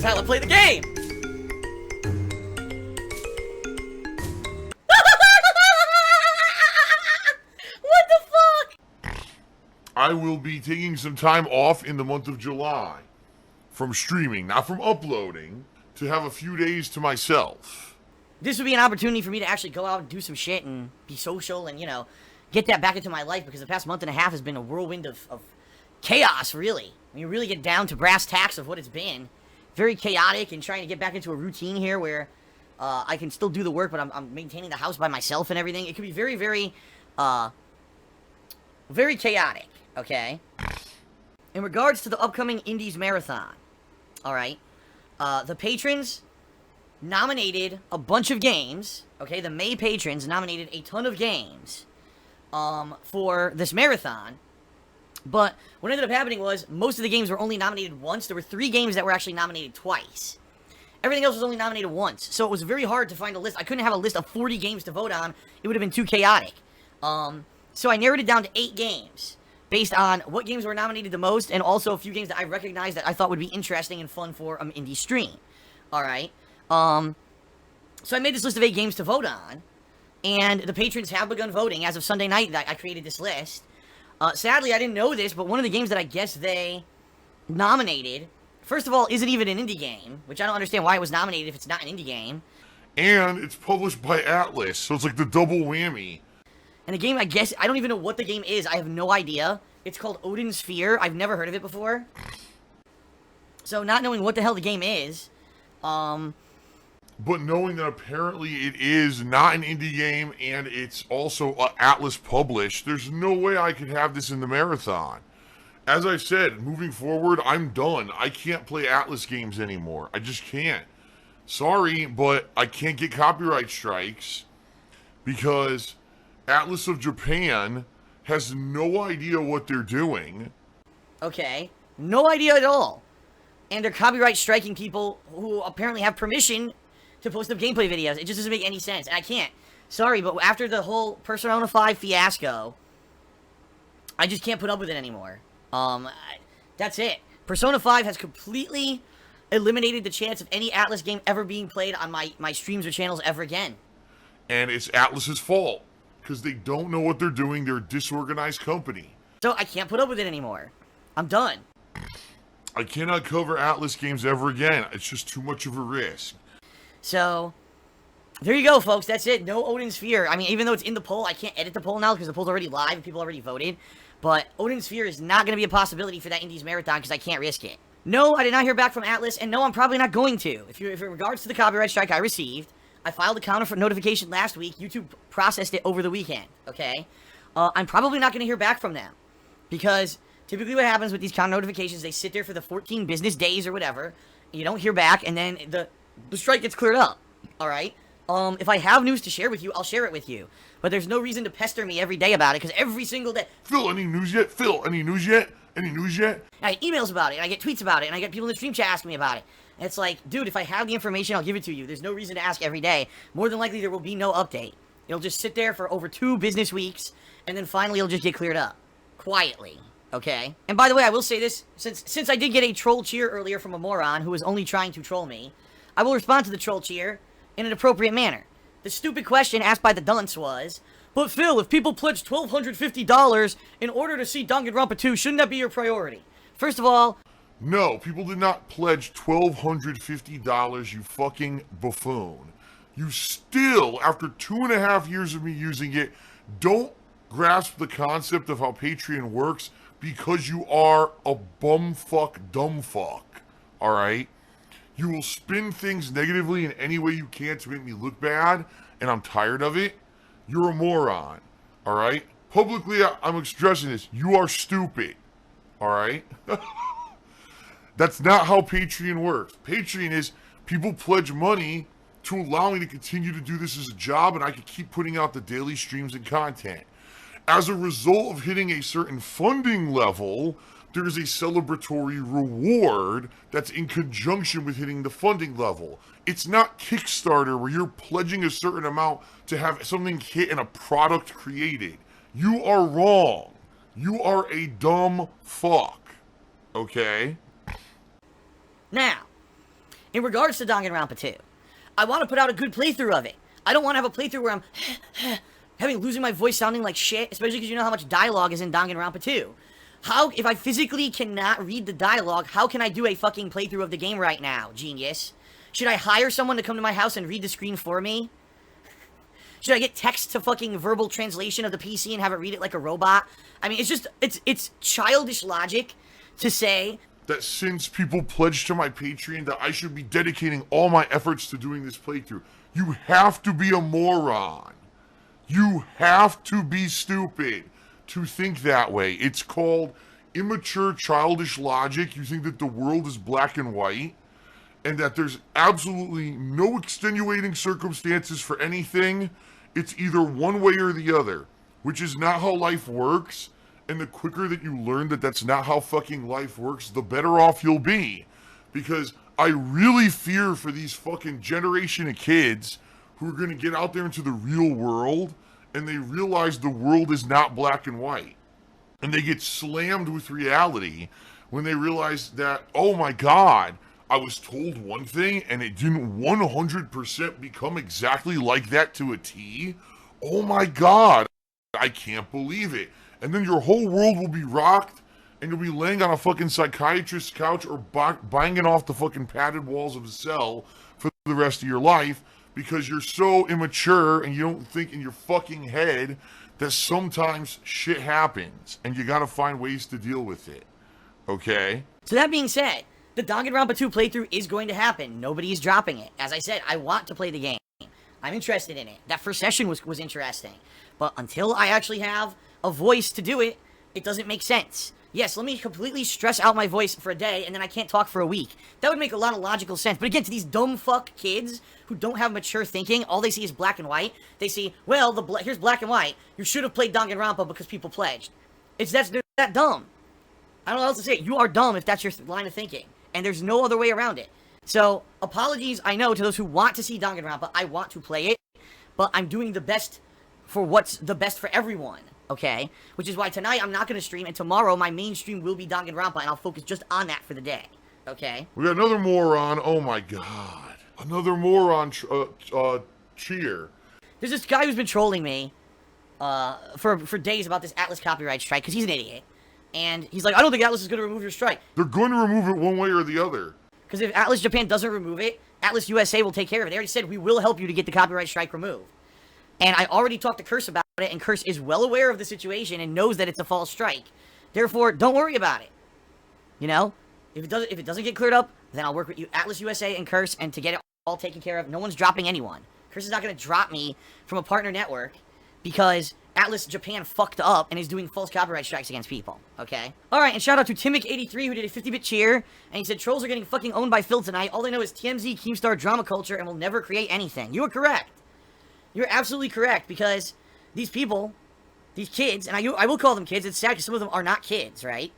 is how I play the game! What the fuck? I will be taking some time off in the month of July from streaming, not from uploading, to have a few days to myself. This would be an opportunity for me to actually go out and do some shit and be social and, you know, get that back into my life, because the past month and a half has been a whirlwind of chaos, really. When you really get down to brass tacks of what it's been. Very chaotic, and trying to get back into a routine here where I can still do the work, but I'm maintaining the house by myself and everything. It could be very, very, very chaotic, okay? In regards to the upcoming Indies Marathon, alright, the patrons nominated a bunch of games, okay? The May patrons nominated a ton of games for this marathon. But what ended up happening was most of the games were only nominated once. There were 3 games that were actually nominated twice. Everything else was only nominated once. So it was very hard to find a list. I couldn't have a list of 40 games to vote on. It would have been too chaotic. So I narrowed it down to 8 games based on what games were nominated the most, and also a few games that I recognized that I thought would be interesting and fun for an indie stream. Alright. So I made this list of 8 games to vote on, and the patrons have begun voting. As of Sunday night, I created this list. Sadly, I didn't know this, but one of the games that I guess they nominated, first of all, isn't even an indie game, which I don't understand why it was nominated if it's not an indie game. And it's published by Atlas, so it's like the double whammy. And the game, I guess, I don't even know what the game is. I have no idea. It's called Odin Sphere. I've never heard of it before. So not knowing what the hell the game is, but knowing that apparently it is not an indie game and it's also Atlas published, there's no way I could have this in the marathon. As I said, moving forward, I'm done. I can't play Atlas games anymore. I just can't. Sorry, but I can't get copyright strikes because Atlas of Japan has no idea what they're doing. Okay. No idea at all. And they're copyright striking people who apparently have permission to post up gameplay videos. It just doesn't make any sense. And I can't. Sorry, but after the whole Persona 5 fiasco, I just can't put up with it anymore. That's it. Persona 5 has completely eliminated the chance of any Atlas game ever being played on my streams or channels ever again. And it's Atlas's fault, because they don't know what they're doing. They're a disorganized company. So I can't put up with it anymore. I'm done. I cannot cover Atlas games ever again. It's just too much of a risk. So, there you go, folks. That's it. No Odin Sphere. I mean, even though it's in the poll, I can't edit the poll now because the poll's already live and people already voted. But Odin Sphere is not going to be a possibility for that Indies Marathon because I can't risk it. No, I did not hear back from Atlas, and no, I'm probably not going to. If in regards to the copyright strike I received, I filed a counter notification last week. YouTube processed it over the weekend, okay? I'm probably not going to hear back from them because typically what happens with these counter notifications, they sit there for the 14 business days or whatever, and you don't hear back, and then the strike gets cleared up, alright? If I have news to share with you, I'll share it with you. But there's no reason to pester me every day about it, because every single day... Phil, any news yet? Phil, any news yet? Any news yet? I get emails about it, and I get tweets about it, and I get people in the stream chat asking me about it. And it's like, dude, if I have the information, I'll give it to you. There's no reason to ask every day. More than likely, there will be no update. It'll just sit there for over 2 business weeks, and then finally it'll just get cleared up. Quietly. Okay? And by the way, I will say this, since I did get a troll cheer earlier from a moron who was only trying to troll me, I will respond to the troll cheer in an appropriate manner. The stupid question asked by the dunce was, but Phil, if people pledge $1,250 in order to see Danganronpa 2, shouldn't that be your priority? First of all... No, people did not pledge $1,250, you fucking buffoon. You still, after 2.5 years of me using it, don't grasp the concept of how Patreon works because you are a bumfuck dumbfuck, alright? You will spin things negatively in any way you can to make me look bad, and I'm tired of it. You're a moron, alright? Publicly, I'm expressing this. You are stupid, alright? That's not how Patreon works. Patreon is people pledge money to allow me to continue to do this as a job, and I can keep putting out the daily streams and content. As a result of hitting a certain funding level, there is a celebratory reward that's in conjunction with hitting the funding level. It's not Kickstarter where you're pledging a certain amount to have something hit and a product created. You are wrong. You are a dumb fuck. Okay? Now, in regards to Danganronpa 2, I want to put out a good playthrough of it. I don't want to have a playthrough where I'm losing my voice sounding like shit, especially because you know how much dialogue is in Danganronpa 2. How, if I physically cannot read the dialogue, how can I do a fucking playthrough of the game right now, genius? Should I hire someone to come to my house and read the screen for me? Should I get text to fucking verbal translation of the PC and have it read it like a robot? I mean, it's just, it's childish logic to say that since people pledged to my Patreon that I should be dedicating all my efforts to doing this playthrough. You have to be a moron. You have to be stupid to think that way. It's called immature, childish logic. You think that the world is black and white and that there's absolutely no extenuating circumstances for anything. It's either one way or the other, which is not how life works. And the quicker that you learn that that's not how fucking life works, the better off you'll be. Because I really fear for these fucking generation of kids who are going to get out there into the real world and they realize the world is not black and white. And they get slammed with reality when they realize that, oh my God, I was told one thing and it didn't 100% become exactly like that to a T. Oh my God, I can't believe it. And then your whole world will be rocked and you'll be laying on a fucking psychiatrist's couch or banging off the fucking padded walls of a cell for the rest of your life because you're so immature and you don't think in your fucking head that sometimes shit happens and you gotta find ways to deal with it. Okay? So that being said, the Danganronpa 2 playthrough is going to happen. Nobody is dropping it. As I said, I want to play the game. I'm interested in it. That first session was interesting. But until I actually have a voice to do it, it doesn't make sense. Yes, let me completely stress out my voice for a day, and then I can't talk for a week. That would make a lot of logical sense. But again, to these dumb fuck kids who don't have mature thinking, all they see is black and white. They see, well, here's black and white. You should have played Danganronpa because people pledged. They're that dumb. I don't know how else to say it. You are dumb if that's your line of thinking. And there's no other way around it. So, apologies, I know, to those who want to see Danganronpa. I want to play it. But I'm doing the best for what's the best for everyone. Okay? Which is why tonight I'm not going to stream, and tomorrow my main stream will be Danganronpa, and I'll focus just on that for the day. Okay? We got another moron. Oh my God. Another moron cheer. There's this guy who's been trolling me for days about this Atlas copyright strike, because he's an idiot. And he's like, I don't think Atlas is going to remove your strike. They're going to remove it one way or the other. Because if Atlas Japan doesn't remove it, Atlas USA will take care of it. They already said, we will help you to get the copyright strike removed. And I already talked to Curse about it, and Curse is well aware of the situation and knows that it's a false strike. Therefore, don't worry about it. You know? If it doesn't get cleared up, then I'll work with you, Atlas USA and Curse, and to get it all taken care of. No one's dropping anyone. Curse is not going to drop me from a partner network because Atlas Japan fucked up and is doing false copyright strikes against people. Okay? Alright, and shout out to Timic83 who did a 50-bit cheer, and he said, trolls are getting fucking owned by Phil tonight. All they know is TMZ, Keemstar, drama culture, and will never create anything. You are correct. You're absolutely correct, because these people, these kids, and I will call them kids, it's sad because some of them are not kids, right?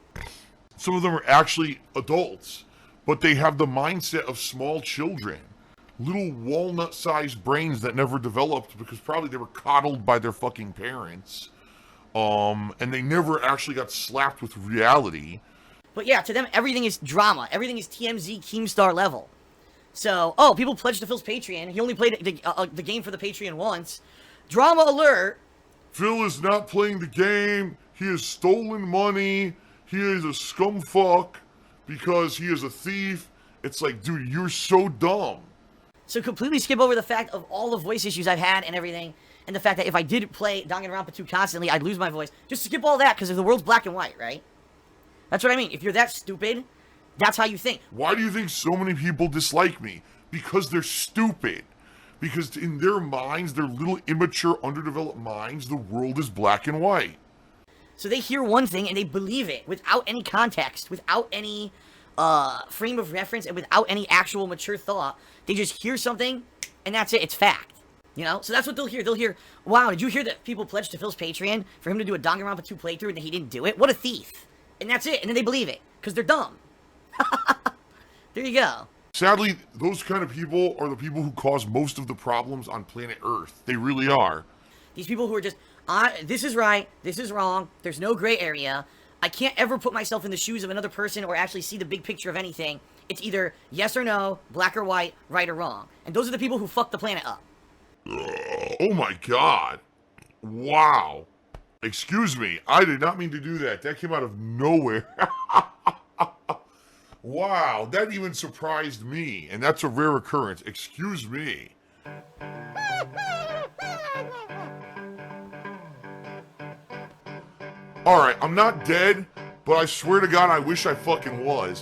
Some of them are actually adults, but they have the mindset of small children. Little walnut-sized brains that never developed because probably they were coddled by their fucking parents. And they never actually got slapped with reality. But yeah, to them, everything is drama. Everything is TMZ Keemstar level. So, oh, people pledged to Phil's Patreon. He only played the game for the Patreon once. Drama alert! Phil is not playing the game. He has stolen money. He is a scumfuck because he is a thief. It's like, dude, you're so dumb. So completely skip over the fact of all the voice issues I've had and everything, and the fact that if I did play Danganronpa 2 constantly, I'd lose my voice. Just skip all that, because the world's black and white, right? That's what I mean. If you're that stupid, that's how you think. Why do you think so many people dislike me? Because they're stupid. Because in their minds, their little immature, underdeveloped minds, the world is black and white. So they hear one thing and they believe it without any context, without any frame of reference, and without any actual mature thought. They just hear something and that's it. It's fact. You know? So that's what they'll hear. They'll hear, wow, did you hear that people pledged to Phil's Patreon for him to do a Danganronpa 2 playthrough and that he didn't do it? What a thief. And that's it. And then they believe it. Because they're dumb. There you go. Sadly, those kind of people are the people who cause most of the problems on planet Earth. They really are. These people who are just, this is right, this is wrong, there's no gray area. I can't ever put myself in the shoes of another person or actually see the big picture of anything. It's either yes or no, black or white, right or wrong. And those are the people who fuck the planet up. Oh my god. Wow. Excuse me, I did not mean to do that. That came out of nowhere. Wow, that even surprised me. And that's a rare occurrence. Excuse me. Alright, I'm not dead, but I swear to God I wish I fucking was.